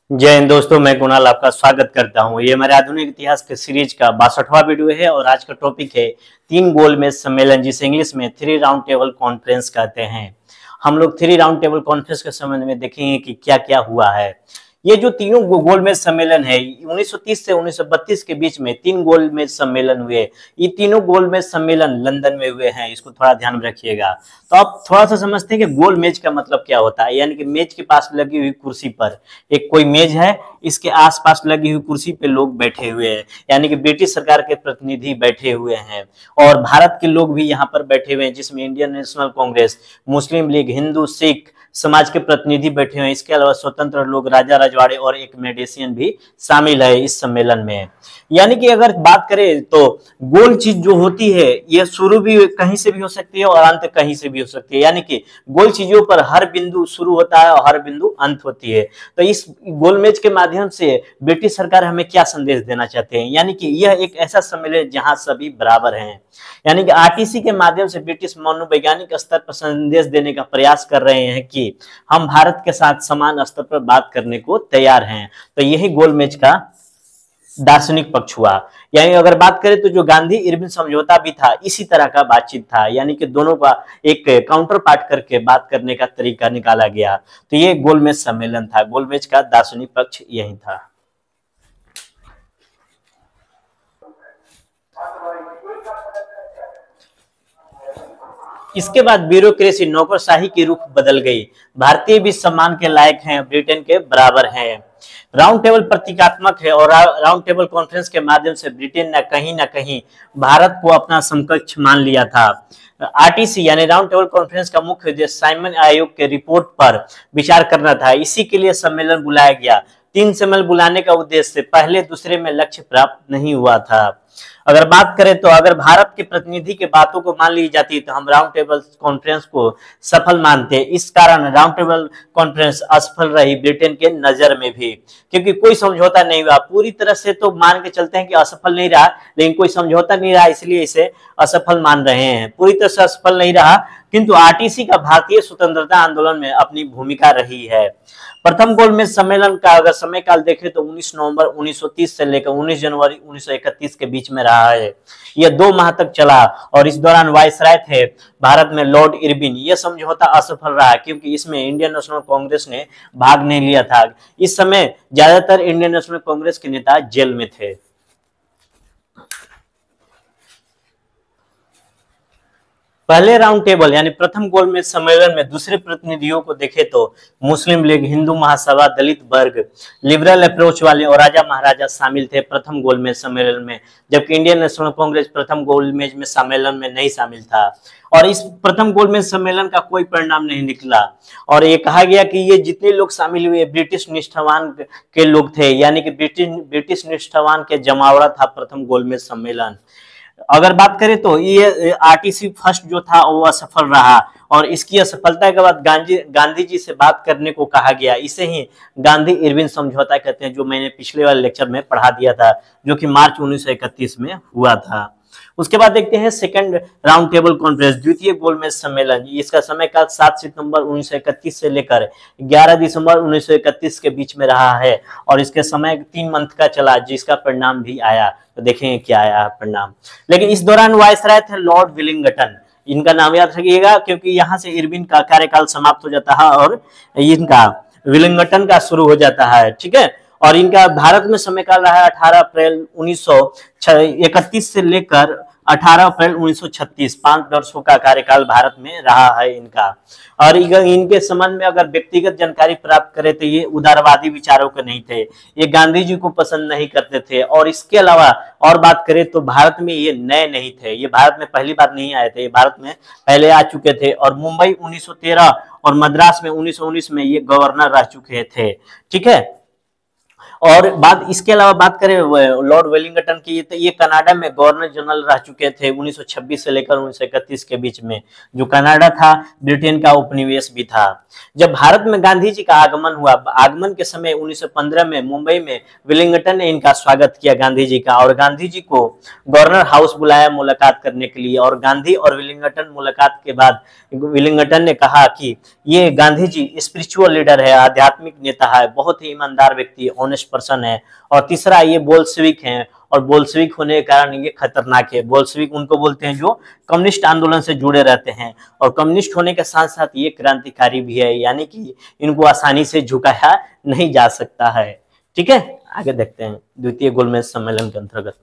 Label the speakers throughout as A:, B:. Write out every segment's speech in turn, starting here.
A: जय हिंद दोस्तों, मैं कुणाल आपका स्वागत करता हूं। ये हमारे आधुनिक इतिहास के सीरीज का 62वां वीडियो है और आज का टॉपिक है तीन गोलमेज सम्मेलन, जिसे इंग्लिश में थ्री राउंड टेबल कॉन्फ्रेंस कहते हैं। हम लोग थ्री राउंड टेबल कॉन्फ्रेंस के संबंध में देखेंगे कि क्या क्या हुआ है। ये जो तीनों गोलमेज सम्मेलन है 1930 से 1932 के बीच में तीन गोलमेज सम्मेलन हुए। ये तीनों गोलमेज सम्मेलन लंदन में हुए हैं, इसको थोड़ा ध्यान में रखिएगा। तो आप थोड़ा सा समझते हैं कि गोल मेज का मतलब क्या होता है। यानी कि मेज के पास लगी हुई कुर्सी पर एक कोई मेज है, इसके आसपास लगी हुई कुर्सी पे लोग बैठे हुए हैं, यानी कि ब्रिटिश सरकार के प्रतिनिधि बैठे हुए हैं और भारत के लोग भी यहाँ पर बैठे हुए हैं, जिसमें इंडियन नेशनल कांग्रेस, मुस्लिम लीग, हिंदू, सिख समाज के प्रतिनिधि बैठे हुए हैं। इसके अलावा स्वतंत्र लोग, राजा रजवाड़े और एक मेडिसियन भी शामिल है इस सम्मेलन में। यानी कि अगर बात करें तो गोल चीज जो होती है यह शुरू भी कहीं से भी हो सकती है और अंत कहीं से भी हो सकती है। यानी कि गोल चीजों पर हर बिंदु शुरू होता है और हर बिंदु अंत होती है। तो इस गोलमेज के माध्यम से ब्रिटिश सरकार हमें क्या संदेश देना चाहते हैं, यानी कि यह एक ऐसा सम्मेलन जहां सभी बराबर हैं। यानी कि आरटीसी के माध्यम से ब्रिटिश मनोवैज्ञानिक स्तर पर संदेश देने का प्रयास कर रहे हैं कि हम भारत के साथ समान स्तर पर बात करने को तैयार हैं। तो यही गोलमेज का दार्शनिक पक्ष हुआ। यानी अगर बात करें तो जो गांधी इरविन समझौता भी था इसी तरह का बातचीत था, यानी कि दोनों का एक काउंटर पार्ट करके बात करने का तरीका निकाला गया। तो ये गोलमेज सम्मेलन था, गोलमेज का दार्शनिक पक्ष यही था। इसके बाद ब्यूरोक्रेसी, नौकरशाही की रुख बदल गई। भारतीय भी सम्मान के लायक हैं, ब्रिटेन के बराबर हैं। राउंड टेबल प्रतीकात्मक है और राउंड टेबल कॉन्फ्रेंस के माध्यम से ब्रिटेन ने न कहीं भारत को अपना समकक्ष मान लिया था। आरटीसी यानी राउंड टेबल कॉन्फ्रेंस का मुख्य उद्देश्य साइमन आयोग के रिपोर्ट पर विचार करना था। इसी के लिए सम्मेलन बुलाया गया। तीन सम्मेलन बुलाने का उद्देश्य पहले दूसरे में लक्ष्य प्राप्त नहीं हुआ था। अगर बात करें तो अगर भारत के प्रतिनिधि के बातों को मान ली जाती तो हम राउंड टेबल कॉन्फ्रेंस को सफल मानते। इस कारण राउंड टेबल कॉन्फ्रेंस असफल रही ब्रिटेन के नजर में भी, क्योंकि कोई समझौता नहीं हुआ। पूरी तरह से तो मान के चलते हैं कि असफल नहीं रहा, लेकिन कोई समझौता नहीं रहा, इसलिए इसे असफल मान रहे हैं। पूरी तरह से असफल नहीं रहा, किंतु आरटीसी का भारतीय स्वतंत्रता आंदोलन में अपनी भूमिका रही है। प्रथम गोलमेज सम्मेलन का अगर समय काल देखें तो 19 नवंबर 1930 से लेकर 19 जनवरी 1931 के बीच में रहा है। यह 2 माह तक चला और इस दौरान वायसराय थे भारत में लॉर्ड इरविन। यह समझौता असफल रहा क्योंकि इसमें इंडियन नेशनल कांग्रेस ने भाग नहीं लिया था। इस समय ज्यादातर इंडियन नेशनल कांग्रेस के नेता जेल में थे। पहले राउंड टेबल यानी प्रथम गोलमेज सम्मेलन में दूसरे प्रतिनिधियों को देखें तो मुस्लिम लीग, हिंदू महासभा, दलित वर्ग, लिबरल अप्रोच वाले और राजा महाराजा शामिल थे प्रथम गोलमेज सम्मेलन में, जबकि इंडियन नेशनल कांग्रेस प्रथम गोलमेज में सम्मेलन में नहीं शामिल था। और इस प्रथम गोलमेज सम्मेलन का कोई परिणाम नहीं निकला और ये कहा गया कि ये जितने लोग शामिल हुए ब्रिटिश निष्ठावान के लोग थे, यानी कि ब्रिटिश निष्ठावान के जमावड़ा था प्रथम गोलमेज सम्मेलन। अगर बात करें तो ये आरटीसी फर्स्ट जो था वो असफल रहा और इसकी असफलता के बाद गांधी जी से बात करने को कहा गया। इसे ही गांधी इरविन समझौता कहते हैं, जो मैंने पिछले वाले लेक्चर में पढ़ा दिया था, जो कि मार्च 1931 में हुआ था। उसके बाद देखते हैं सेकंड राउंड टेबल कॉन्फ्रेंस, द्वितीय गोलमेज सम्मेलन। इसका समय काल 7 सितंबर 1931 से लेकर 11 दिसंबर 1931 के बीच में रहा है और इसके समय 3 मंथ का चला, जिसका परिणाम भी आया। तो देखेंगे क्या आया परिणाम। लेकिन इस दौरान वायसराय थे लॉर्ड विलिंगटन। इनका नाम याद रखिएगा क्योंकि यहाँ से इरविन का कार्यकाल समाप्त हो जाता है और इनका विलिंगटन का शुरू हो जाता है, ठीक है। और इनका भारत में समय काल रहा है 18 अप्रैल 1931 से लेकर 18 अप्रैल 1936। 5 वर्षों का कार्यकाल भारत में रहा है इनका। और इनके संबंध में अगर व्यक्तिगत जानकारी प्राप्त करें तो ये उदारवादी विचारों के नहीं थे, ये गांधी जी को पसंद नहीं करते थे। और इसके अलावा और बात करें तो भारत में ये नए नहीं थे, ये भारत में पहली बार नहीं आए थे, ये भारत में पहले आ चुके थे। और मुंबई 1913 और मद्रास में 1919 में ये गवर्नर रह चुके थे, ठीक है। और बात इसके अलावा बात करें लॉर्ड वेलिंगटन की, तो ये कनाडा में गवर्नर जनरल रह चुके थे 1926 से लेकर 1931 के बीच में। जो कनाडा था ब्रिटेन का उपनिवेश भी था। जब भारत में गांधी जी का आगमन हुआ, आगमन के समय 1915 में मुंबई में वेलिंगटन ने इनका स्वागत किया गांधी जी का, और गांधी जी को गवर्नर हाउस बुलाया मुलाकात करने के लिए। और गांधी और वेलिंगटन मुलाकात के बाद वेलिंगटन ने कहा कि ये गांधी जी स्पिरिचुअल लीडर है, आध्यात्मिक नेता है, बहुत ही ईमानदार व्यक्ति, ऑनेस्ट पर्सन है। और तीसरा, ये बोल्शेविक हैं, और बोल्शेविक होने के कारण ये खतरनाक है। बोल्शेविक उनको बोलते हैं जो कम्युनिस्ट आंदोलन से जुड़े रहते हैं, और कम्युनिस्ट होने के साथ साथ ये क्रांतिकारी भी है, यानी कि इनको आसानी से झुकाया नहीं जा सकता है। ठीक है, आगे देखते हैं द्वितीय गोलमेज सम्मेलन के अंतर्गत।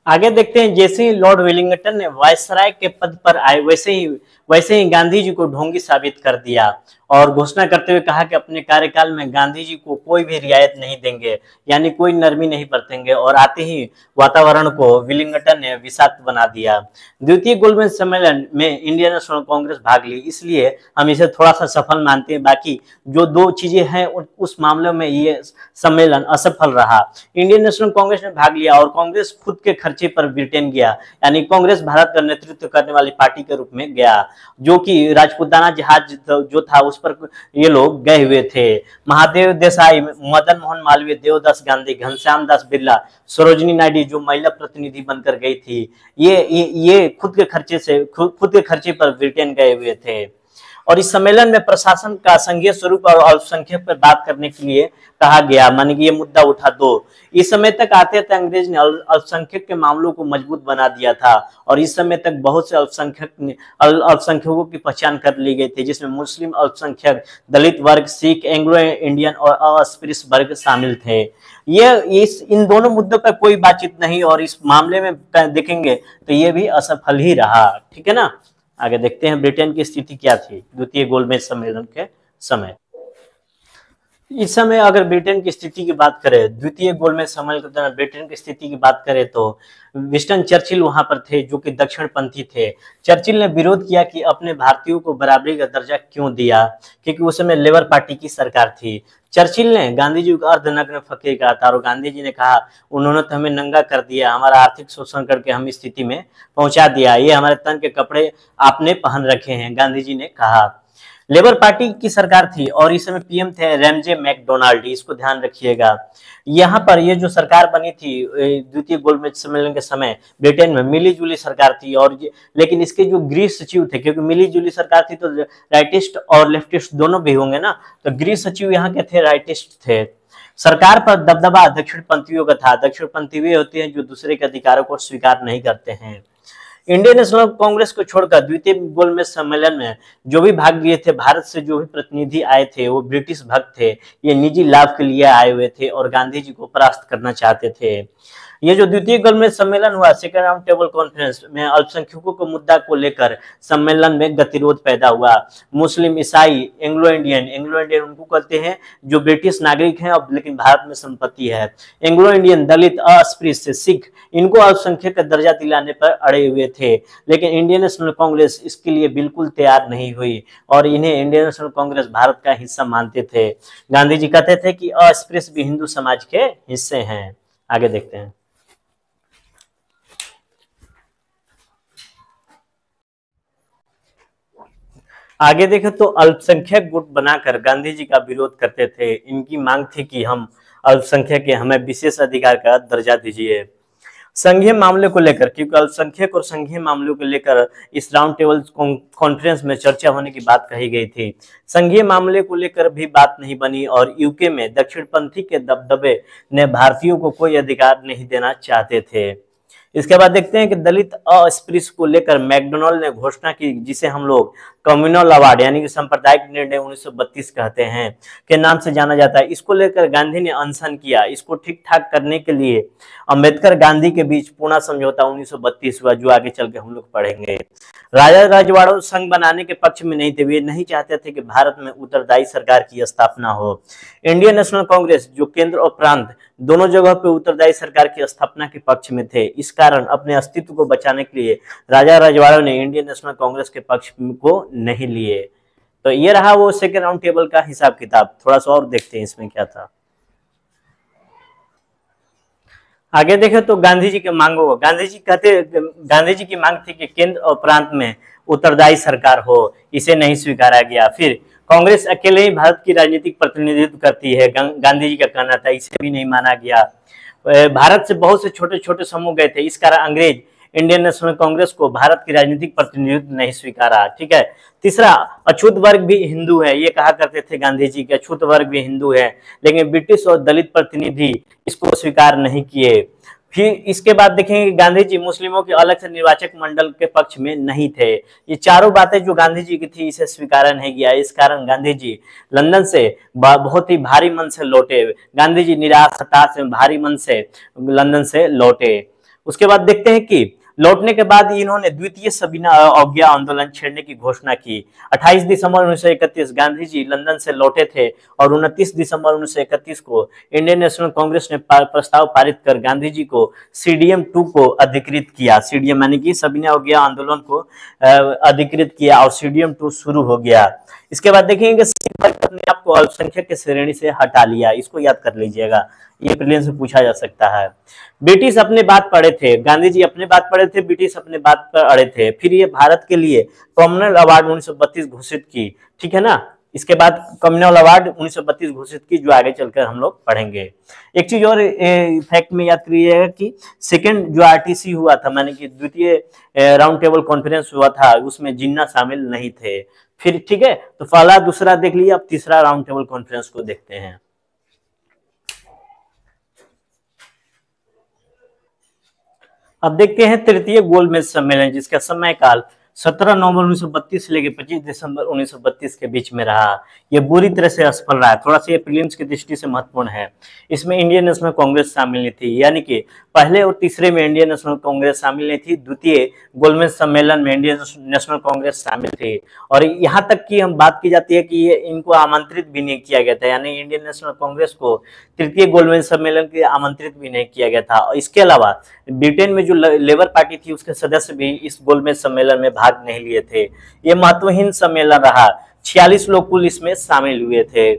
A: आगे देखते हैं, जैसे ही लॉर्ड वेलिंगटन ने वायसराय के पद पर आए, वैसे ही गांधी जी को ढोंगी साबित कर दिया, और घोषणा करते हुए कहा कि अपने कार्यकाल में गांधी जी को कोई भी रियायत नहीं देंगे, यानी कोई नरमी नहीं बरतेंगे। और आते ही वातावरण को वेलिंगटन ने विषाक्त बना दिया। द्वितीय गोलमेज सम्मेलन में इंडियन नेशनल कांग्रेस भाग ली, इसलिए हम इसे थोड़ा सा सफल मानते हैं। बाकी जो दो चीजें हैं उस मामले में ये सम्मेलन असफल रहा। इंडियन नेशनल कांग्रेस ने भाग लिया, और कांग्रेस खुद के खर्चे पर ब्रिटेन गया, यानी कांग्रेस भारत का नेतृत्व करने वाली पार्टी के रूप में गया, जो कि राजपूताना जहाज जो था उस पर ये लोग गए हुए थे। महादेव देसाई, मदन मोहन मालवीय, देवदास गांधी, घनश्याम दास बिरला, सरोजिनी नायडू जो महिला प्रतिनिधि बनकर गई थी, ये खुद के खर्चे पर ब्रिटेन गए हुए थे। और इस सम्मेलन में प्रशासन का संघीय स्वरूप और अल्पसंख्यक पर बात करने के लिए कहा गया, माने कि ये मुद्दा उठा। दो, इस समय तक आते थे अंग्रेज ने अल्पसंख्यक के मामलों को मजबूत बना दिया था, और इस समय तक बहुत से अल्पसंख्यकों की पहचान कर ली गई थी, जिसमें मुस्लिम अल्पसंख्यक, दलित वर्ग, सिख, एंग्लो इंडियन और अस्पृश्य वर्ग शामिल थे। इन दोनों मुद्दों पर कोई बातचीत नहीं, और इस मामले में देखेंगे तो ये भी असफल ही रहा। ठीक है ना। आगे देखते हैं ब्रिटेन की स्थिति क्या थी द्वितीय गोलमेज सम्मेलन के समय। इस समय अगर ब्रिटेन की स्थिति की बात करें, द्वितीय गोलमेज सम्मेलन के दौरान ब्रिटेन की स्थिति की बात करें तो विंस्टन चर्चिल वहां पर थे, जो कि दक्षिणपंथी थे। चर्चिल ने विरोध किया कि अपने भारतीयों को बराबरी का दर्जा क्यों दिया, क्योंकि उस समय लेबर पार्टी की सरकार थी। चर्चिल ने गांधी जी को अर्धनग्न फकीर कहा था, और गांधी जी ने कहा उन्होंने तो हमें नंगा कर दिया, हमारा आर्थिक शोषण करके हम इस स्थिति में पहुंचा दिया, ये हमारे तन के कपड़े आपने पहन रखे हैं, गांधी जी ने कहा। लेबर पार्टी की सरकार थी, और इस समय पीएम थे रैमजे मैकडोनाल्ड, इसको ध्यान रखिएगा। यहाँ पर ये जो सरकार बनी थी द्वितीय गोलमेज सम्मेलन के समय ब्रिटेन में मिली जुली सरकार थी, और लेकिन इसके जो गृह सचिव थे, क्योंकि मिली जुली सरकार थी तो राइटिस्ट और लेफ्टिस्ट दोनों भी होंगे ना, तो गृह सचिव यहाँ के थे राइटिस्ट थे। सरकार पर दबदबा दक्षिणपंथियों का था। दक्षिणपंथी वे होते हैं जो दूसरे के अधिकारों को स्वीकार नहीं करते हैं। इंडियन नेशनल कांग्रेस को छोड़कर द्वितीय गोलमेज सम्मेलन में जो भी भाग लिए थे, भारत से जो भी प्रतिनिधि आए थे वो ब्रिटिश भक्त थे, ये निजी लाभ के लिए आए हुए थे और गांधी जी को परास्त करना चाहते थे। ये जो द्वितीय गोलमेज सम्मेलन हुआ, सेकंड राउंड टेबल कॉन्फ्रेंस में, अल्पसंख्यकों के मुद्दा को लेकर सम्मेलन में गतिरोध पैदा हुआ। मुस्लिम, ईसाई, एंग्लो इंडियन उनको कहते हैं जो ब्रिटिश नागरिक हैं और लेकिन भारत में संपत्ति है। एंग्लो इंडियन, दलित, अस्पृश्य, सिख, इनको अल्पसंख्यक का दर्जा दिलाने पर अड़े हुए थे, लेकिन इंडियन नेशनल कांग्रेस इसके लिए बिल्कुल तैयार नहीं हुई, और इन्हें इंडियन नेशनल कांग्रेस भारत का हिस्सा मानते थे। गांधी जी कहते थे कि अस्पृश्य भी हिंदू समाज के हिस्से हैं। आगे देखते हैं। आगे देखें तो अल्पसंख्यक गुट बनाकर गांधी जी का विरोध करते थे। इनकी मांग थी कि हम अल्पसंख्यक हैं, हमें विशेष अधिकार का दर्जा दीजिए। संघीय मामले को लेकर, क्योंकि अल्पसंख्यक और संघीय मामलों को लेकर इस राउंड टेबल कॉन्फ्रेंस में चर्चा होने की बात कही गई थी। संघीय मामले को लेकर भी बात नहीं बनी, और यूके में दक्षिणपंथी के दबदबे ने भारतीयों को कोई अधिकार नहीं देना चाहते थे। इसके बाद देखते हैं कि दलित अस्पृश्य को लेकर मैकडोनाल्ड ने घोषणा की, जिसे हम लोग कम्युनल अवार्ड यानी कि सांप्रदायिक निर्णय 1932 कहते हैं के नाम से जाना जाता है। इसको लेकर गांधी ने अनशन किया। इसको ठीक ठाक करने के लिए अंबेडकर गांधी के बीच पूना समझौता 1932 हुआ, जो आगे चल के हम लोग पढ़ेंगे। राजा रजवाड़ों संघ बनाने के पक्ष में नहीं थे, वे नहीं चाहते थे कि भारत में उत्तरदायी सरकार की स्थापना हो। इंडियन नेशनल कांग्रेस जो केंद्र और प्रांत दोनों जगह पे उत्तरदायी सरकार की स्थापना के पक्ष में थे। इस कारण अपने अस्तित्व को बचाने के लिए राजा रजवाड़ों ने इंडियन नेशनल कांग्रेस के पक्ष को नहीं लिए। तो ये रहा वो सेकेंड राउंड टेबल का हिसाब किताब। थोड़ा सा और देखते हैं इसमें क्या था। आगे देखें तो गांधी जी के मांगों को, गांधी जी की मांग थी कि केंद्र और प्रांत में उत्तरदायी सरकार हो, इसे नहीं स्वीकारा गया। फिर कांग्रेस अकेले ही भारत की राजनीतिक प्रतिनिधित्व करती है, गांधी जी का कहना था, इसे भी नहीं माना गया। भारत से बहुत से छोटे छोटे समूह गए थे, इस कारण अंग्रेज इंडियन नेशनल कांग्रेस को भारत की राजनीतिक प्रतिनिधित्व नहीं स्वीकारा। ठीक है। तीसरा, अछूत वर्ग भी हिंदू है, ये कहा करते थे गांधी जी के अछूत वर्ग भी हिंदू है, लेकिन ब्रिटिश और दलित प्रतिनिधि इसको स्वीकार नहीं किए। फिर इसके बाद देखेंगे गांधी जी मुस्लिमों के अलग से निर्वाचक मंडल के पक्ष में नहीं थे। ये चारों बातें जो गांधी जी की थी इसे स्वीकारा नहीं गया। इस कारण गांधी जी लंदन से बहुत ही भारी मन से लौटे। गांधी जी निराश हताश भारी मन से लंदन से लौटे। उसके बाद देखते हैं कि लौटने के बाद इन्होंने द्वितीय सविनय अवज्ञा आंदोलन छेड़ने की घोषणा की। 28 दिसंबर 1931 गांधी जी लंदन से लौटे थे और 29 दिसंबर 1931 को इंडियन नेशनल कांग्रेस ने प्रस्ताव पारित कर गांधी जी को CDM 2 को अधिकृत किया। CDM यानी कि सविनय अवज्ञा आंदोलन को अधिकृत किया और CDM 2 शुरू हो गया। इसके बाद देखेंगे अपने आप को अल्पसंख्यक की श्रेणी से हटा लिया, इसको याद कर लीजिएगा, ये प्रीलिम्स में पूछा जा सकता है। ब्रिटिश अपने बात पड़े थे, गांधी जी अपने बात पड़े थे, ब्रिटिश अपने बात पर अड़े थे। फिर ये भारत के लिए कॉमनवेल्थ अवार्ड 1932 घोषित की। ठीक है ना। इसके बाद कॉमनवेल्थ अवार्ड 1932 घोषित की, जो आगे चलकर हम लोग पढ़ेंगे। एक चीज और फैक्ट में याद करिएगा कि सेकंड जो RTC हुआ था, माने कि द्वितीय राउंड टेबल कॉन्फ्रेंस हुआ था, उसमें जिन्ना शामिल नहीं थे। फिर ठीक है, तो पहला दूसरा देख लिया, अब तीसरा राउंड टेबल कॉन्फ्रेंस को देखते हैं। अब देखते हैं तृतीय गोलमेज सम्मेलन, जिसका समय काल 17 नवंबर 1932 से लेकर 25 दिसंबर 1932 के बीच में रहा। यह बुरी तरह से असफल रहा। थोड़ा सा ये प्रीलिम्स की दृष्टि से महत्वपूर्ण है। इसमें इंडियन नेशनल कांग्रेस शामिल नहीं थी, यानी कि पहले और तीसरे में इंडियन नेशनल कांग्रेस शामिल नहीं थी, द्वितीय गोलमेज सम्मेलन में इंडियन नेशनल कांग्रेस शामिल थी। और यहाँ तक कि हम बात की जाती है कि ये इनको आमंत्रित भी नहीं किया गया था, यानी इंडियन नेशनल कांग्रेस को तृतीय गोलमेज सम्मेलन के आमंत्रित भी नहीं किया गया था। और इसके अलावा ब्रिटेन में जो लेबर पार्टी थी उसके सदस्य भी इस गोलमेज सम्मेलन में भाग नहीं लिए थे। ये महत्वहीन सम्मेलन रहा। 46 लोग कुल इसमें शामिल हुए थे।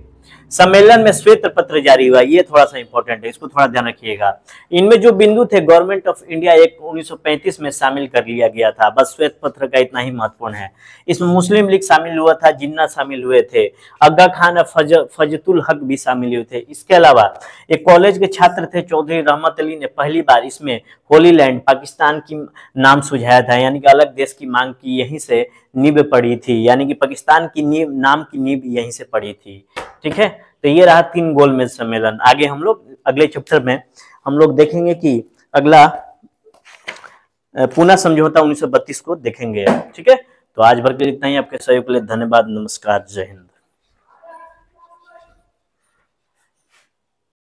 A: सम्मेलन में श्वेत पत्र जारी हुआ, ये थोड़ा सा इंपॉर्टेंट है, इसको थोड़ा ध्यान रखिएगा। इनमें जो बिंदु थे, गवर्नमेंट ऑफ इंडिया एक्ट 1935 में शामिल कर लिया गया था, बस श्वेत पत्र का इतना ही महत्वपूर्ण है। इसमें मुस्लिम लीग शामिल हुआ था, जिन्ना शामिल हुए थे, अग्गा खान और फजतुल हक भी शामिल हुए थे। इसके अलावा एक कॉलेज के छात्र थे चौधरी रहमत अली ने पहली बार इसमें होली लैंड पाकिस्तान की नाम सुझाया था, यानी कि अलग देश की मांग की यहीं से नींव पड़ी थी, यानी कि पाकिस्तान की नींव, नाम की नींव यहीं से पड़ी थी। ठीक है, तो ये रहा 3 गोलमेज सम्मेलन। आगे हम लोग अगले चैप्टर में हम लोग देखेंगे कि अगला पूना समझौता 1932 को देखेंगे। ठीक है, तो आज भर के इतना ही। आपके सहयोग के लिए धन्यवाद। नमस्कार, जय हिंद।